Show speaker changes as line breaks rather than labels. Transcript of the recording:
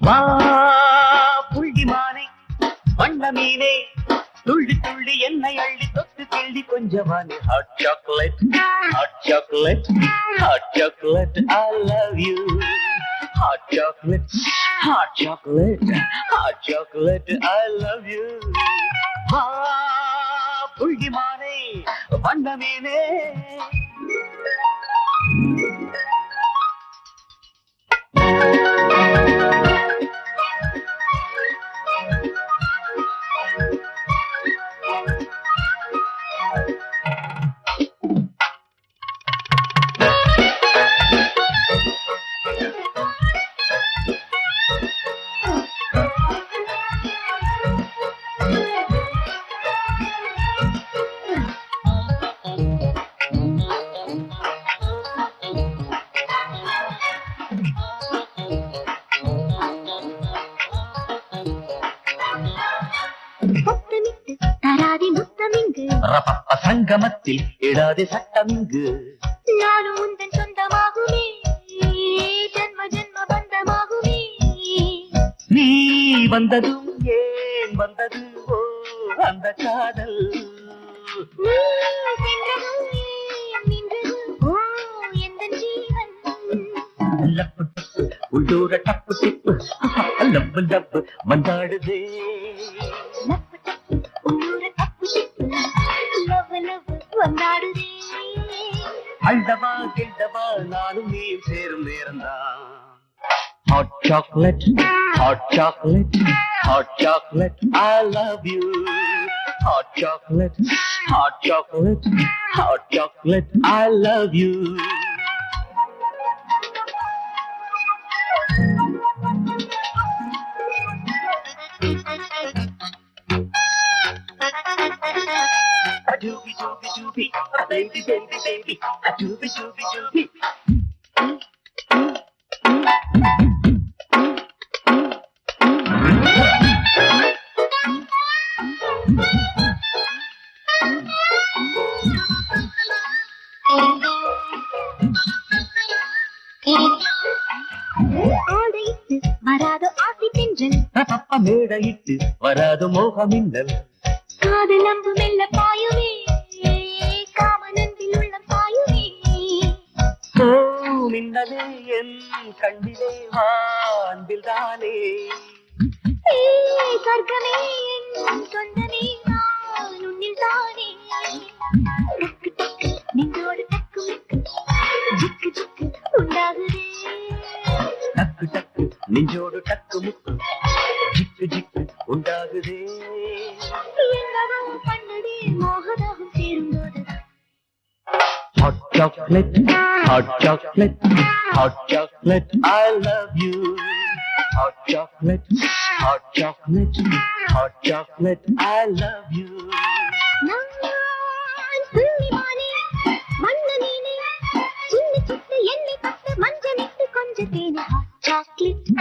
வா புள்ளிமானே வண்ண மீனே துள்ளி துள்ளி என்னை அள்ளி தொட்டு கிள்ளி கொஞ்சமானே hot chocolate hot chocolate hot chocolate I love you hot chocolate hot chocolate hot chocolate I love you வா புள்ளிமானே வண்ண மீனே சங்கமத்தில் இடாதே சட்டமிங்கு
நானும் உந்தன் சொந்தமாகுமே ஜன்ம ஜன்ம பந்தமாகுமே
நீ வந்ததும் ஏன் வந்தது ஓ அந்த காதல்
நீ சென்றதும் நின்றது ஓ எந்தன் ஜீவன்
லப்பு டப்பு உள்ளூர டப்பு டிப்பு லப்பு லப்பு மந்தாடுதே
லப்பு டப்பு உள்ளூர டப்பு டிப்பு லவ் லவ் வந்தாடுதே
அண்டவா கிண்டவா நானும் நீ சேரும் நேரம்தான் hot chocolate hot chocolate hot chocolate I love you hot chocolate hot chocolate hot chocolate I love you Doobie doobie doobie, baby baby baby, doobie doobie doobie.
ஆடையிட்டு வராது ஆசை தென்றல்
பப்ப மேடையிட்டு வராது மோகமின்னல்
காதல் அம்பு மெல்ல பாயுமே காமனன்பில் உள்ள பாயுமே
ஓ மின்னலே என் கண்ணிலே வான்பில் தானே
சொர்க்கமே என் சொந்தமே நான் உன்னில் தானே டக்கு டக்கு நெஞ்சோடு டக்கு ஜிக்கு ஜிக்கு உண்டாகுதே
டக்கு டக்கு நெஞ்சோடு டக்கு முக்கு ஜிக்கு ஜிக்கு உண்டாகுதே
என்னவோ பண்ணுதே மோகதாகம் சேரும்போது
Hot chocolate, hot chocolate, hot chocolate, I love you. Hot chocolate, hot chocolate, hot chocolate, I love you.
நான் புள்ளிமானே மண்ண மீனே சின்ன சின்ன எண்ணெய் பட்டு மஞ்சளிட்டு கொஞ்சம் தேனே ஹாட் சாக்லேட்